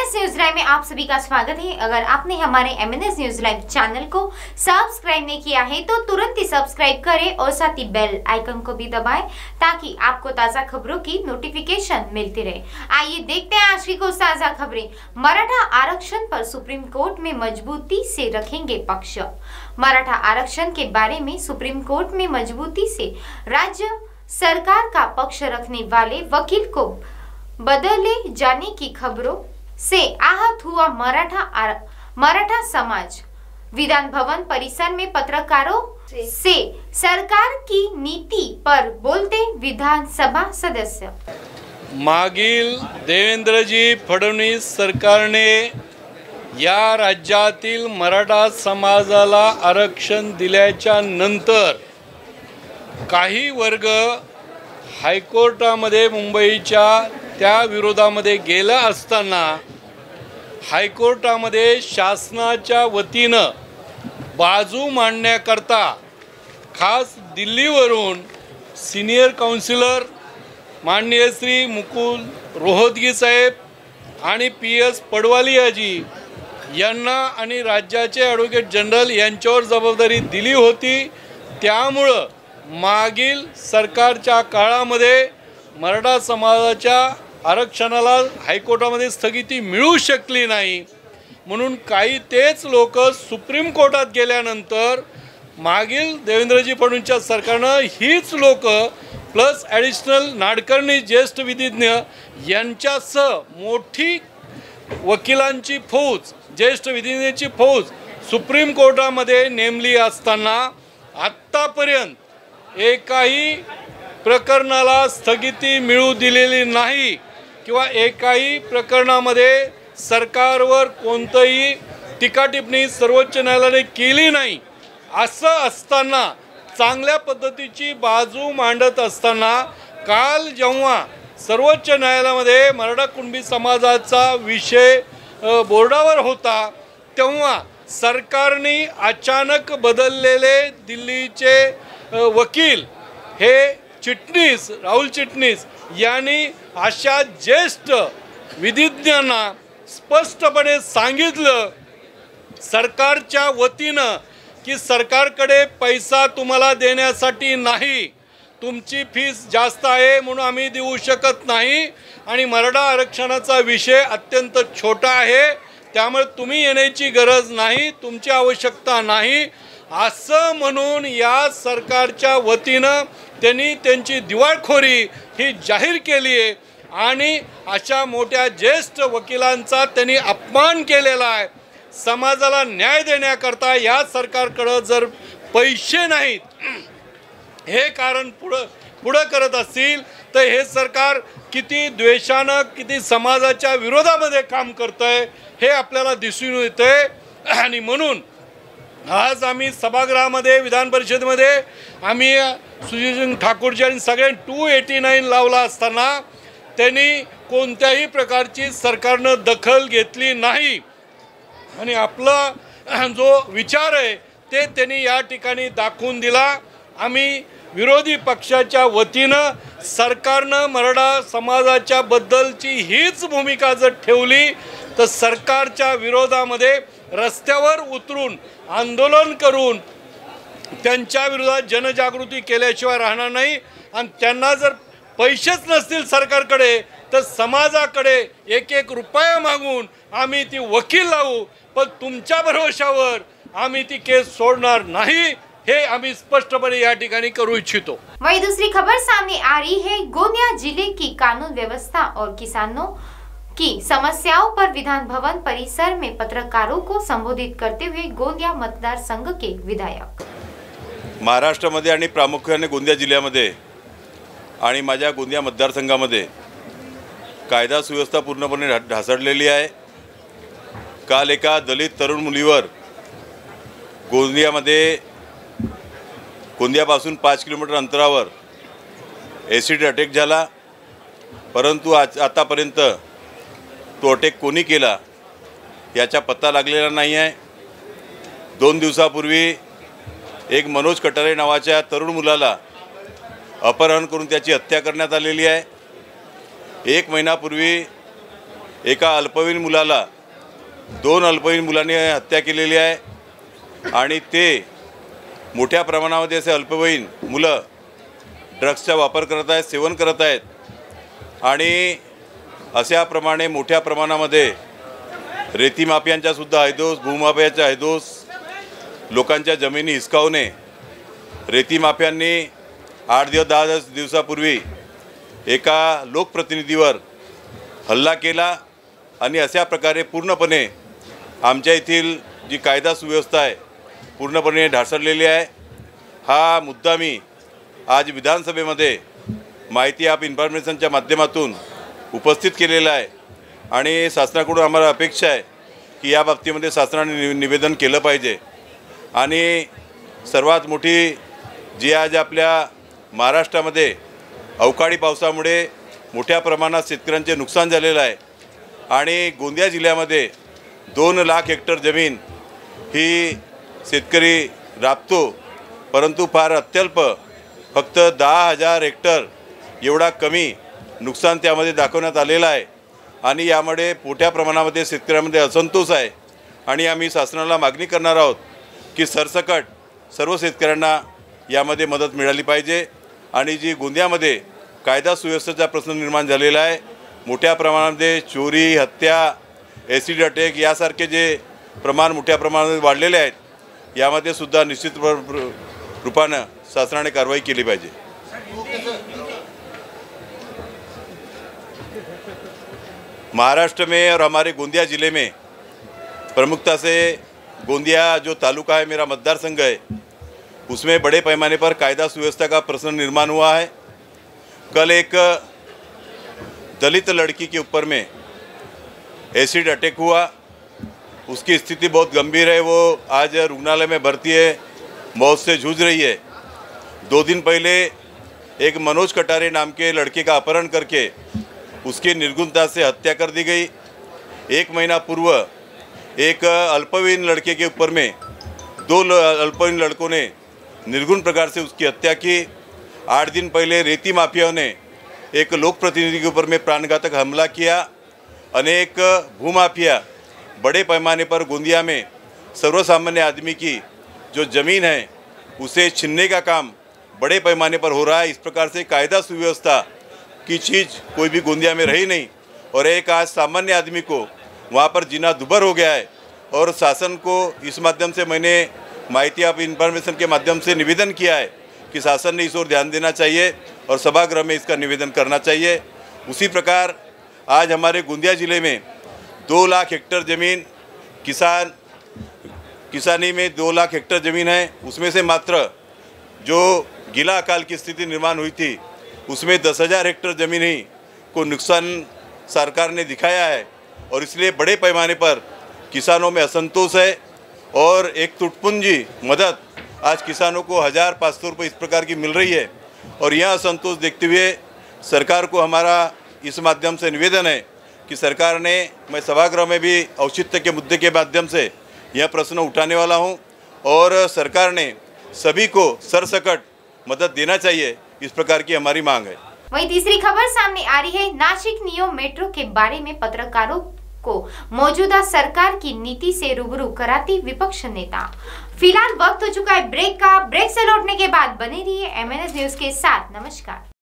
MNS news live में आप सभी का स्वागत है। अगर आपने हमारे MNS न्यूज लाइव चैनल को सब्सक्राइब नहीं किया है तो तुरंत ही सब्सक्राइब करें और साथ ही बेल आइकन को भी दबाएं ताकि आपको ताजा खबरों की नोटिफिकेशन मिलती रहे। आइए देखते हैं आज की कुछ ताजा खबरें। मराठा आरक्षण पर सुप्रीम कोर्ट में मजबूती से रखेंगे पक्ष। मराठा आरक्षण के बारे में सुप्रीम कोर्ट में मजबूती से राज्य सरकार का पक्ष रखने वाले वकील को बदले जाने की खबरों से आहत हुआ मराठा समाज। विधान भवन परिसर में पत्रकारों से सरकार की नीति पर बोलते विधानसभा सदस्य। मागील देवेंद्रजी फडणवीस सरकारने या राज्यातील मराठा समाजाला आरक्षण दिल्याच्या नंतर काही वर्ग हायकोर्टामध्ये मुंबईच्या त्या विरोधामध्ये गेला असताना हायकोर्टामध्ये शासनाच्या वतीनं बाजू मांडण्याकरता खास दिल्लीवरून सीनियर काउन्सिलर माननीय श्री मुकुल रोहतगी साहेब आणि PS पडवालियाजी यांना आणि राज्याचे ॲडव्होकेट जनरल यांच्यावर जबाबदारी दिली होती। त्यामुळं मागील सरकारच्या काळामध्ये मराठा समाजाच्या आरक्षणाला हायकोर्टामध्ये स्थगिती मिळू शकली नाही, म्हणून काही तेच लोक सुप्रीम कोर्टात गेल्यानंतर मागील देवेंद्रजी फडणवीसच्या सरकारनं हीच लोक प्लस ॲडिशनल नाडकर्णी ज्येष्ठ विधिज्ञ यांच्यासह मोठी वकिलांची फौज ज्येष्ठ विधिज्ञांची फौज सुप्रीम कोर्टामध्ये नेमली असताना आत्तापर्यंत एकाही प्रकरणाला स्थगिती मिळू दिलेली नाही किंवा एकाही प्रकरणामध्ये सरकारवर कोणतीही टीका टिप्पणी सर्वोच्च न्यायालयाने केली नाही। असं असताना चांगल्या पद्धतीची बाजू मांडत असताना काल जेव्हा सर्वोच्च न्यायालयामध्ये मराठा कुणबी समाजाचा विषय बोर्डावर होता तेव्हा सरकारने अचानक बदललेले दिल्लीचे वकील हे चिटणीस राहुल चिटणीस यांनी अशा ज्येष्ठ विधिज्ञांना स्पष्टपणे सांगितलं सरकारच्या वतीनं की सरकारकडे पैसा तुम्हाला देण्यासाठी नाही, तुमची फीस जास्त आहे म्हणून आम्ही देऊ शकत नाही आणि मराठा आरक्षणाचा विषय अत्यंत छोटा आहे त्यामुळे तुम्ही येण्याची गरज नाही, तुमची आवश्यकता नाही असं म्हणून या सरकारच्या वतीनं त्यांनी त्यांची दिवाळखोरी ही जाहीर केली आहे आणि अशा मोठ्या ज्येष्ठ वकिलांचा त्यांनी अपमान केलेला आहे। समाजाला न्याय देण्याकरता या सरकारकडे जर पैसे नाहीत हे कारण पुढं करत असतील तर हे सरकार किती द्वेषानं किती समाजाच्या विरोधामध्ये काम करतंय हे आपल्याला दिसून येतंय। आणि म्हणून आज आम्ही सभागृहामध्ये विधान परिषदेमध्ये आम्ही सुजीत ठाकूरजी आणि सगळे 289 लावला असताना त्यांनी कोणत्याही प्रकारची सरकारनं दखल घेतली नाही आणि आपला जो विचार आहे ते त्यांनी या ठिकाणी दाखवून दिला। आम्ही विरोधी पक्षाच्या वतीनं सरकारनं मराठा समाजाच्या बद्दलची हीच भूमिका जर ठेवली तर सरकारच्या विरोधामध्ये रस्त्यावर उतरून आंदोलन करून त्यांच्या विरोधात जनजागृती केल्याशिवाय राहणार नाही। आणि त्यांना जर पैसेच नसतील सरकारकडे तर समाजाकडे एक रुपया मागून आम्ही ती वकील लावू, पण तुमच्या भरोशावर आम्ही ती केस सोडणार नाही हे आम्ही स्पष्टपणे या ठिकाणी करू इच्छितो। वहीं दूसरी खबर सामने आ रही है। गोंदिया जिले की कानून व्यवस्था और किसानों की समस्याओं पर विधान भवन परिसर में पत्रकारों को संबोधित करते हुए गोंदिया मतदार संघ के विधायक। महाराष्ट्रामध्ये आणि प्रामुख्याने गोंदिया जिल्ह्यामध्ये आणि माझ्या गोंदिया मतदारसंघामध्ये कायदा सुव्यवस्था पूर्णपणे ढासळलेली आहे। काल एका दलित तरुण मुलीवर गोंदियापासून 5 किलोमीटर अंतरावर ॲसिड अटॅक झाला, परंतु आतापर्यंत तो अटॅक कोणी केला याचा पत्ता लागलेला नाही आहे। 2 दिवसापूर्वी एक मनोज कटारे नावाच्या तरुण मुलाला अपहरण करून त्याची हत्या करण्यात आलेली आहे। 1 महिन्यापूर्वी एका अल्पवयीन मुलाला 2 अल्पवयीन मुलांनी हत्या केलेली आहे आणि ते मोठ्या प्रमाणामध्ये असे अल्पवयीन मुलं ड्रग्सचा वापर करत आहेत, सेवन करत आहेत आणि अशाप्रमाणे मोठ्या प्रमाणामध्ये रेती माफियांचा सुद्धा हैदोस, भूमाफियाचा हैदोस, लोकांच्या जमिनी हिसकावणे. रेती माफियांनी 8 दिवस 10 दिवसापूर्वी एका लोकप्रतिनिधीवर हल्ला केला आणि अशा प्रकारे पूर्णपणे आमच्या येथील जी कायदा सुव्यवस्था आहे पूर्णपणे ढासळलेली आहे. हा मुद्दा मी आज विधानसभेमध्ये माहिती ऑफ इन्फॉर्मेशनच्या माध्यमातून उपस्थित केलेला आहे आणि शासनाकडून आम्हाला अपेक्षा आहे की या बाबतीमध्ये शासनाने निवेदन केलं पाहिजे. आणि सर्वात मोठी जी आज आपल्या महाराष्ट्रामध्ये अवकाळी पावसामुळे मोठ्या प्रमाणात शेतकऱ्यांचे नुकसान झालेलं आहे आणि गोंदिया जिल्ह्यामध्ये 2 लाख हेक्टर जमीन ही शेतकरी राबतो, परंतु फार अत्यल्प फक्त 10,000 हेक्टर एवढा कमी नुकसान त्यामध्ये दाखवण्यात आलेलं आहे आणि यामुळे मोठ्या प्रमाणामध्ये शेतकऱ्यांमध्ये असंतोष आहे. आणि आम्ही शासनाला मागणी करणार आहोत की सरसकट सर्व शेतकऱ्यांना यामध्ये मदत मिळाली पाहिजे. आणि जी गोंदियामध्ये कायदा सुव्यवस्थेचा प्रश्न निर्माण झालेला आहे, मोठ्या प्रमाणामध्ये चोरी, हत्या, ॲसिड अटॅक यासारखे जे प्रमाण मोठ्या प्रमाणात वाढलेले आहेत, यामध्ये सुद्धा निश्चित रूपानं शासनाने कारवाई केली पाहिजे. महाराष्ट्र में और हमारे गोंदिया ज़िले में प्रमुखता से गोंदिया जो तालुका है, मेरा मतदार संघ है, उसमें बड़े पैमाने पर कायदा सुव्यवस्था का प्रश्न निर्माण हुआ है. कल एक दलित लड़की के ऊपर में एसिड अटैक हुआ. उसकी स्थिति बहुत गंभीर है. वो आज रुग्णालय में भर्ती है, मौत से जूझ रही है. 2 दिन पहले एक मनोज कटारे नाम के लड़के का अपहरण करके उसकी निर्गुणता से हत्या कर दी गई. 1 महीना पूर्व एक अल्पवयीन लड़के के ऊपर में 2 अल्पवयीन लड़कों ने निर्गुण प्रकार से उसकी हत्या की. 8 दिन पहले रेती माफियाओं ने एक लोक प्रतिनिधि के ऊपर में प्राणघातक हमला किया. अनेक भूमाफिया बड़े पैमाने पर गोंदिया में सर्वसामान्य आदमी की जो ज़मीन है उसे छीनने का काम बड़े पैमाने पर हो रहा है. इस प्रकार से कायदा सुव्यवस्था की चीज़ कोई भी गोंदिया में रही नहीं और एक आज सामान्य आदमी को वहाँ पर जीना दुभर हो गया है. और शासन को इस माध्यम से मैंने माहिती ऑफ इन्फॉर्मेशन के माध्यम से निवेदन किया है कि शासन ने इस ओर ध्यान देना चाहिए और सभागृह में इसका निवेदन करना चाहिए. उसी प्रकार आज हमारे गोंदिया ज़िले में 2 लाख हेक्टर ज़मीन किसानी में 2 लाख हेक्टर ज़मीन है. उसमें से मात्र जो गीला अकाल की स्थिति निर्माण हुई थी उसमें 10,000 हेक्टर ज़मीन ही को नुकसान सरकार ने दिखाया है और इसलिए बड़े पैमाने पर किसानों में असंतोष है. और एक टुटपुंजी मदद आज किसानों को 1,500 रुपये इस प्रकार की मिल रही है और यह असंतोष देखते हुए सरकार को हमारा इस माध्यम से निवेदन है कि सरकार ने, मैं सभागृह में भी औचित्य के मुद्दे के माध्यम से यह प्रश्न उठाने वाला हूं और सरकार ने सभी को सरसकट मदद देना चाहिए, इस प्रकार की हमारी मांग है. वहीं तीसरी खबर सामने आ रही है. नासिक नियो मेट्रो के बारे में पत्रकारों को मौजूदा सरकार की नीति से रूबरू कराती विपक्ष नेता. फिलहाल वक्त हो चुका है ब्रेक का. ब्रेक से लौटने के बाद बने रहिए MNS न्यूज के साथ. नमस्कार.